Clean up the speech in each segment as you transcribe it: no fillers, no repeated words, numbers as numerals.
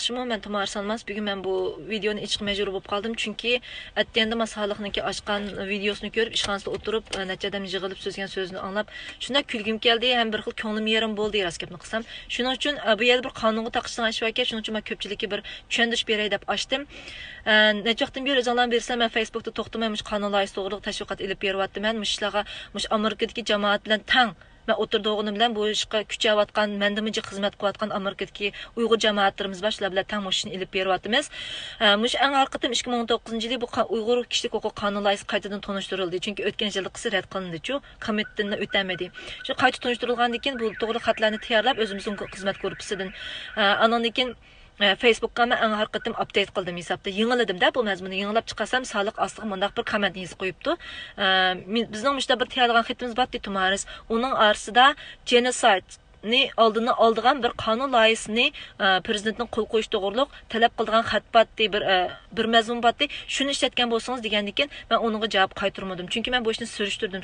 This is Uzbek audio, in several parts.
yaxshimi? Men Tumar Salmas. Bugun men bu videoni ichki majbur bo'lib qoldim, chunki atganda masalliqniki ochgan videosini ko'rib, ishxonasida o'tirib, necha odam yig'ilib so'zgan so'zni anglab, shunday kulgim keldi, ham bir xil ko'nglim yerim bo'ldi, rost gapni qilsam. Shuning uchun bu yerda bir qonunga taqishgan ish ekan, shuning uchun men ko'pchilikka bir tushuntirish beray deb ochdim. Necha vaqtdan beri o'zinglarga bersam, men Facebookda to'xtamay mush qonun loyihasi to'g'rida tashviqot ilib beryaptim. Men mush ishlarga, mush Amerikadagi jamoat bilan tang ben o'tirdiğim bilan bu ishga kuchayotgan, mendimici xizmat qilayotgan Amerikadagi Uyg'ur jamoatlarimiz bor, shular bilan tang mushni ilib beryapmiz. Mush eng orqatim 2019-yili bu Uyg'ur kishilik huquq qonun loyihasi qaytadan tanishtirildi. Chunki o'tgan yilda qisi rad qilindi-chu, komitetdan o'tmadi. Shu qayta tanishtirilgandan keyin bu to'g'ri xatlarni tayyorlab o'zimizning xizmat guruhidan andan keyin Facebook'ga men eng harqatim update qildim hisobda. Yangiladim-da bu mazmunni yangilab chiqarsam, soliq ostiga mundaq bir komment yozib qo'yibdi. Bizning mushta bir tayyorlagan xatimiz bor deydi Tumaris. Uning orasida genocide ni oldini oldigan bir qonun loyihasini prezidentning qo'l qo'yish to'g'riliq talab qilgan xat botdi, bir mazmun botdi. Shuni ishlatgan bo'lsangiz degandan keyin men uningga javob qaytarmadim. Chunki men bu ishni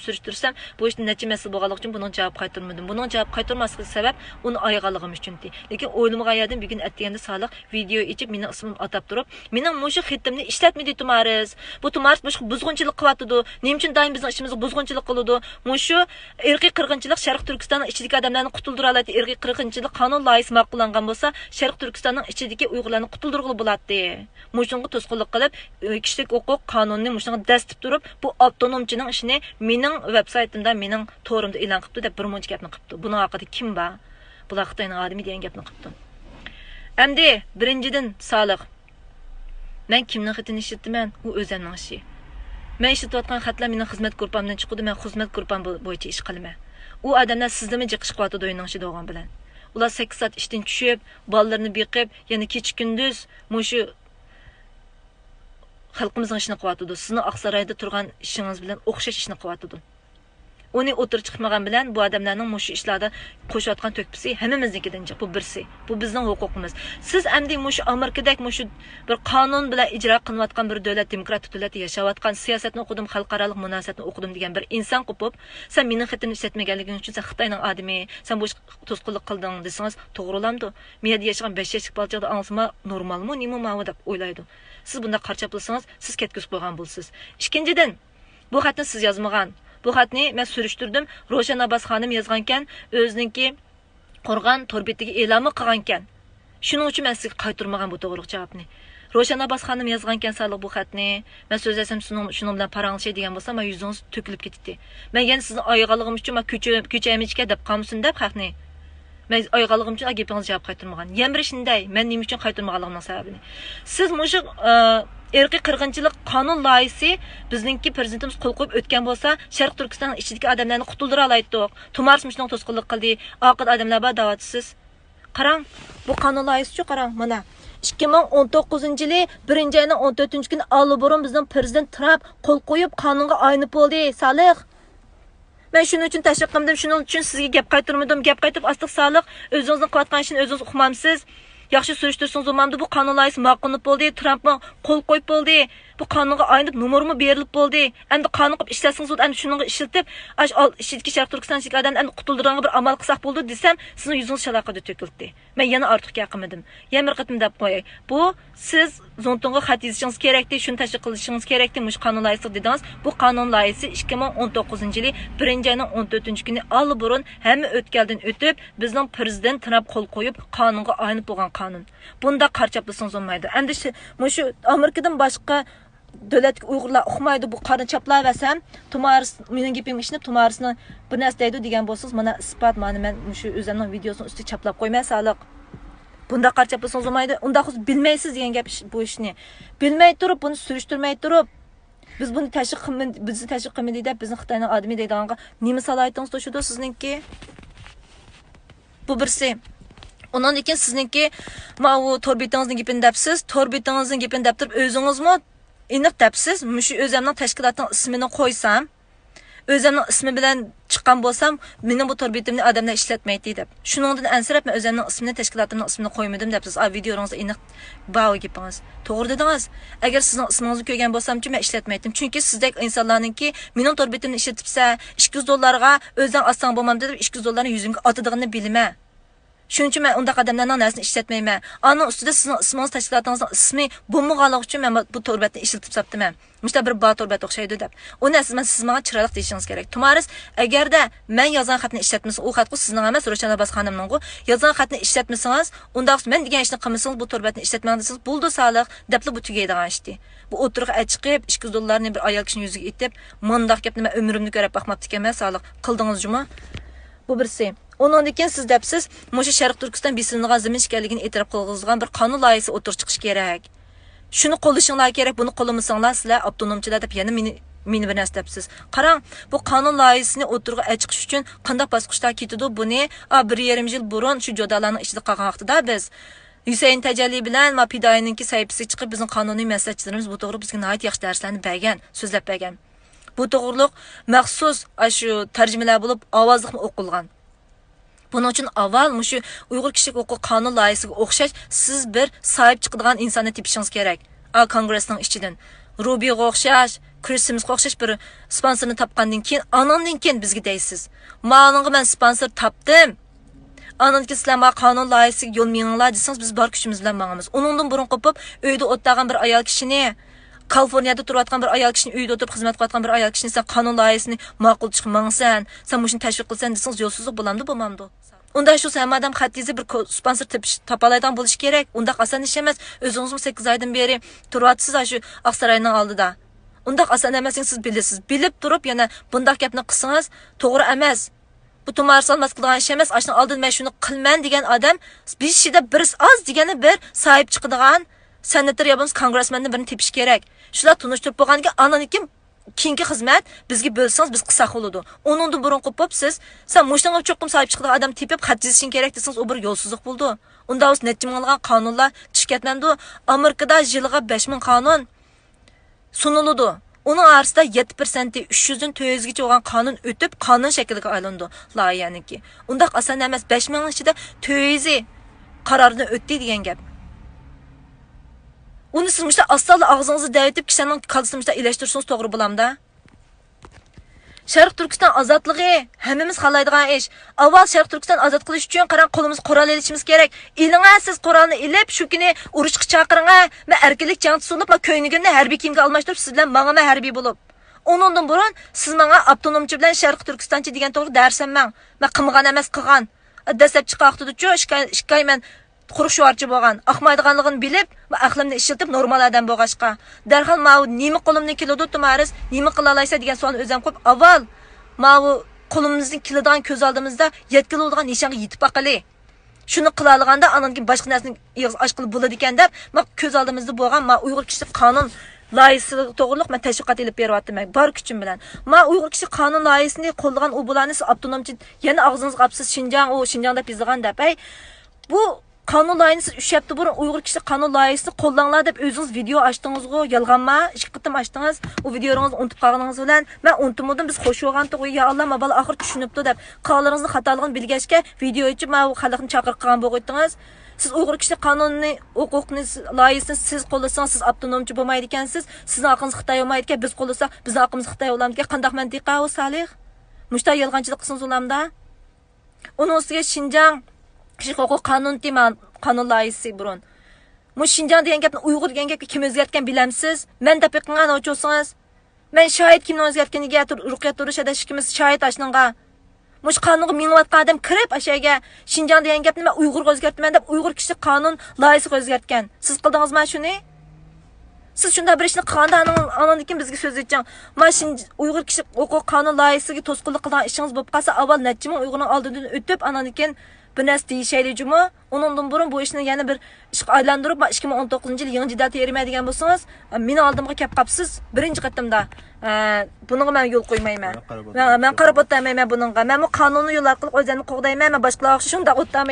surishtirsam, bu ishni necha masala bo'lganligi uchun buning javob qaytarmadim. Buning javob qaytarmaslik sabab uni ayganligim uchun. Lekin o'ylamagan yerdan bugun atganda soliq video ichib mening ismimni atab turib, mening mushu xatimni ishlatmadi Tumaris. Bu Tumaris boshqa buzg'unchilik qilyapti. Nima uchun doim bizning ishimizga buzg'unchilik qiladi? Mushu irqiy qirg'inchilik Sharq Turkistonning ichidagi odamlarni qutuldiradi. Irqiy qirg'inchilik qonun loyihasi ma'qullangan bo'lsa, Sharq Turkistonning ichidagi Uyg'urlarni qutuldirg'ili bo'ladi. Mushunga to'sqinlik qilib, kishilik huquq qonunini mushunga dastib turib, bu avtonomchining ishini mening veb-saytimda, mening to'rimda e'lon qilibdi deb bir muncha gapni qilibdi. Buning haqida kim bor? Bular Xitoyning odami degan gapni qilibdi. Endi birinchidan soliq. Men kimning xatini ishlatdim? U o'zimning ishi. Men ishlatayotgan xatlar mening xizmat guruhimdan chiqdi. Men xizmat guruhim bo'yicha ish qilaman. U odamlar sizdimi jiqishib qotdi o'yinning ichida bo'lgan bilan. Ular 8 soat ishdan tushib, bolalarni beqib, yana kecha kunduz mushu xalqimizning ishini qilyotdi. Sizning Oqsaroyda turgan ishingiz bilan o'xshash ishni qilyotdi. Uni o'tir chiqmagan bilan bu odamlarning mushu ishlarda qo'shayotgan to'kpisi hammamiznikidan chiq. Bu birsi. Bu bizning huquqimiz. Siz endi mushu Amerikadagi mushu bir qonun bilan ijro qilinayotgan bir davlat, demokratik davlatda yashayotgan, siyosatni o'qidim, xalqaro munosabatni o'qidim degan bir inson qopib, sen mening xatimni ishlatmaganliging uchun sen Xitoyning odami, sen bu to'sqinlik qilding desangiz, to'g'rilamdi. Miyada yashagan 5 yoshlik bolachada ansima normalmi, nima ma'vo deb o'ylaydi. Siz bunda qarchab qilsangiz, siz ketkizib qo'ygan bo'lsiz. Ikkinchidan, bu xatni siz yozmagan. Bu xatni men surishtirdim. Ro'shan Abbas xonim yozgan ekan, o'ziningki qurgan torbetiga e'lon qilgan ekan. Shuning uchun men sizga qaytarmagan bu to'g'ri javobni. Ro'shan Abbas xonim yozgan ekan soliq bu xatni. Men so'zlasam shuning bilan paranglashey degan bo'lsa, men yuzingiz to'kilib ketdi. Men yana sizni oyog'aligim uchun men ko'chaymichga deb qolmasin deb xatni. Men oyog'aligim uchun gapingizni javob qaytarmagan. Yana bir shunday, men nima uchun qaytarmaganligimning sababini. Siz mushu irqiy qirg'inchilik qonun loyihasi bizningki prezidentimiz qo'l qo'yib o'tgan bo'lsa, Sharq Turkistonning ichidagi odamlarni qutuldira olaydik. Tumaris mushning to'sqinlik qildi. Oqid odamlar bor da'vatisiz. Qarang, bu qonun loyihasi-chu qarang, mana 2019-yili 1-oyning 14-kuni Alburun bizning prezident Trump qo'l qo'yib qonunga aynib bo'ldi. Soliq. Men shuning uchun tashviq qildim, shuning uchun sizga gap qaytarmadim. Gap qaytib asliq soliq, o'zingizning qilayotgan ishini o'zingiz uqmamsiz. Yaxshi surishtirsangiz bo'lmamdi. Bu qonun loyihasi ma'qullanib bo'ldi, Trumpni qo'l qo'yib bo'ldi. Bu qonunga aynib nomermi berilib bo'ldi. Endi qonun qilib ishlasangiz, endi shuningga ishlatib, ishidagi Sharq Turkistonlik odamni endi qutuldiranga bir amal qilsak bo'ldi desam, sizning yuzingiz shalaqada to'kildi. Men yana ortiq gapirmadim. Yana bir qatim deb qo'yay. Bu siz zontonga xat yozishingiz kerakdi, shuni tashkil qilishingiz kerakdi. Mush qonun loyihasi dedingiz. Bu qonun loyihasi 2019-yili 1-oyning 14-kuni Alburun hamma o'tkaldan o'tib, bizning prezident Trump qo'l qo'yib qonunga aynib bo'lgan qonun. Bunda qarchaplasangiz bo'lmaydi. Endi shu Amerikadan boshqa davlatga Uyg'urlar uqmaydi, bu qarni chaplayversam, Tumaris mening gapimga ishinib Tumarisni bir narsa deydi degan bo'lsangiz, mana isbot, mana men shu o'zimning videosini ustiga chaplab qo'ymay soliq. Bunda qarchaplasangiz bo'lmaydi. Unda siz bilmaysiz degan gap bu ishni. Bilmay turib, buni surishtirmay turib, biz buni bizni tashviq qilmaydi deb bizni Xitoyning odami deydiganga nima salohiyatiniz to'shidi sizningki? Bu birsi. Ondan keyin sizningki ma'vu torbetingizning gapini debsiz, torbetingizning gapini deb turib o'zingizmi aniq debsiz. Mushu o'zimning tashkilotning ismini qo'ysam, o'zimning ismi bilan chiqqan bo'lsam, mening bu torbetimni odamlar ishlatmaydi deb. Shuningdan ansirab men o'zimning ismini, tashkilotimning ismini qo'ymadim debsiz. Videoingizda aniq bor gapingiz. To'g'ri dedingiz. Agar sizning ismingizni ko'rgan bo'lsam-chi, men ishlatmaydim. Chunki sizdek insonlarningki mening torbetimni ishlatibsa, $200 o'zing olsang bo'lmam deb $200 yuzimga otadiganini bilaman. Shuning uchun men undaq odamlarning narsini ishlatmayman. Aning ustida sizning ismingiz, tashkilotingizning ismi bo'lmaganligi uchun men bu torbatni ishlatib saptiman. Mishta bir ba torbat o'xshaydi deb. Uni siz menga chiroyli deyishingiz kerak. Tumaris, agarda men yozgan xatni ishlatmasangiz, u xat sizning emas, Ro'shan Abbos xonimning yozgan xatni ishlatmasangiz, unda men degan ishni qilmasangiz, bu torbatni ishlatmang desangiz, bo'ldi sog'liq, debli bu tugaydigan ishdi. Bu o'tirib chiqib, 200 dollarni bir ayol kishining yuziga itib, "Mundaq gapni men umrimni ko'rib boqmabdi ekan, sog'liq qildingizmi?" Bu birsi. Ondan keyin siz depsiz, "Mo'sha Sharq Turkiston besilingan zamin ekanligini e'tirof qilg'izgan bir qonun loyihasi o'tirib chiqish kerak. Shuni qo'llashinglar kerak, buni qo'llamasanglar sizlar avtonomchilar" deb yana meni bir narsa depsiz. Qarang, bu qonun loyihasini o'tirg'a chiqish uchun qanday bosqichlar ketadi? Buni 1,5 yil burun shu jodalarning ichida qolgan vaqtida biz Hüseyin Tajalli bilan Mapidoyiningki sayfisiga chiqib bizning qonuniy maslahatchilarimiz bu to'g'ri bizga nihoyat yaxshi darslarni bergan, so'zlab bergan. Bu to'g'riliq maxsus shu tarjimalar bo'lib ovozliqni o'qilgan. Buning uchun avval shu Uyg'ur kishilik huquq qonun loyihasiga o'xshash siz bir sahib chiqadigan insonni tepishingiz kerak. Kongressning ichidan Rubiga o'xshash, Chris Simsga o'xshash bir sponsorni topgandan keyin, anondan keyin bizga deysiz. "Ma'lumga men sponsor topdim. Anonki sizlar qonun loyihasiga yo'l menginglar" desangiz, biz bor kuchimiz bilan mangamiz. Uningdan burun qo'pib, uyda o'tirgan bir ayol kishini, Kaliforniyada turayotgan bir ayol kishini, uyda o'tirib xizmat qilayotgan bir ayol kishini sen qonun loyihasini ma'qul chiqmangsan, sen shuni tashviq qilsan desangiz, yo'lsizlik bo'lamdi, bo'lmamdi. Unda shu hammadan xatingizni bir sponsor topalaydigan bo'lish kerak. Unda oson ish emas. O'zingizmi 8 oydan beri turyapsiz shu Oqsaroyning oldida. Unda oson emasing siz bilasiz. Bilib turib yana bundaq gapni qilsangiz to'g'ri emas. Bu tumarsal mas qilgan ish emas. Ashni oldin men shuni qilman degan odam beshida bir oz degani bir sahib chiqadigan senator yo'limiz kongressmenni birini tepish kerak. Shular tunishtirib bo'lganiga anonikim keyingi xizmat bizga bo'lsangiz biz qilsak bo'ladi. Uningdan burun qo'pib siz sen mushunga cho'qim sahib chiqadigan odam tepib xat yozishing kerak desangiz, u bir yo'lsizlik bo'ldi. Unda o'z necha minglagan qonunlar chiqib ketmamdi. Amerikada yiliga 5000 qonun sunuladi. Uning orasida 7% 300 dan 400 gacha bo'lgan qonun o'tib, qonun shakliga aylandi loyihaniki. Unda oson emas, 5000 ichida 400 qarorni o'tdi degan gap. Uni siz müşta asla ağzınızı dəvətib kişinin kalsın müşta iyiləştirсеңiz to'g'ri bo'lamda. Sharq Turkiston ozodligi hammamiz xohlaydigan ish. Avval Sharq Turkiston ozod qilish uchun qarang qo'limiz qurol elishimiz kerak. Ilinga siz qurolni ilib, shu kuni urushga chaqiringa, men erkinlik jangchi sunib, men ko'ynigimni harbiy kiyimga almashtirib, siz bilan menga harbiy bo'lib. Onundan burun siz menga avtonomchi bilan Sharq Turkistonchi degan to'g'ri darsanman. Men qilgan emas qilgan. Dastlab chiqaqdi-chu, ishkay men quruq shuarchi bo'lgan, aqmaydiganligini bilib va aqlimni ishiltib normal odam bo'lg'ashqa. Darhol men nima qo'limdan keladi tumaris, nima qila olaysa degan savolni o'zim qo'yib, avval men qo'limizning keladigan ko'z oldimizda yetkiladigan nishonga yetib baqali. Shuni qila olganda anan keyin boshqa narsani ig'iz ochqilib bo'ladi ekan deb, men ko'z oldimizda bo'lgan men Uyg'ur kishilik qonun loyihasi to'g'riliq men tashviqot elib beryapman bor kuchim bilan. Men Uyg'ur kishi qonun loyihasini qo'llagan u bularni avtonomchi yana og'zingizni qapsiz Xinjiang deb yozgan deb, bu qonun loyihasi 3 hafta burun Uyg'ur kishi qonun loyihasini qo'llanglar deb o'zingiz video ochdingiz-ku, yolg'onma, 2 qitim ochdingiz. U videolarni unutib qolganingiz bilan men unutmadim, biz qo'shilgan to'g'ri, ya Allah, men bola oxir tushunibdi deb. Qolaringizni xatoligini bilgachga video ichib men xalqni chaqirib qolgan bo'g'itdingiz. Siz Uyg'ur kishi qonunni, huquqni loyihasini siz qo'llasangiz, siz avtonomchi bo'lmaydi ekansiz. Sizning aqlingiz Xitoy bo'lmaydi ekan, biz qo'llasak, bizning aqlimiz Xitoy bo'lamdi ekan. Qanday mantiqa u Salih? Mushta yolg'onchilik qilsangiz ulamda. Uning ustiga Xinjiang kishilik huquq qonun loyihasi burun. Mu Xinjiang degan gapni Uyg'ur degan gapga kim o'zgartgan bilamsiz? Men deb qilgan o'chsangiz, men shohid kimni o'zgartganiga ruqyat turishada ikkimiz shohid ashninga. Mush qonunga mingvatgan odam kirib ashaga Xinjiang degan gapni men Uyg'urga o'zgartman deb Uyg'ur kishilik qonun loyihasiga o'zgartgan. Siz qildingizmi shuni? Siz shunda bir ishni qilganda anandan bizga so'z aytchang. Men Uyg'ur kishilik huquq qonun loyihasiga to'sqinlik qilgan ishingiz bo'lib qolsa, avval necha ming Uyg'urning oldidan o'tib anandan bir narsa deyishaylikmi? Uningdan burun bu ishni yana bir ishga aylantirib 2019-yil yangi jidal terima degan bo'lsangiz, meni oldimga kelib qapsiz birinchi qatimda. Bunga men yo'l qo'ymayman. Men qarab o'tmayman bunga. Men bu qonuniy yo'l orqali o'zimni qo'g'dayman, men boshqalar shunda o'tmayman.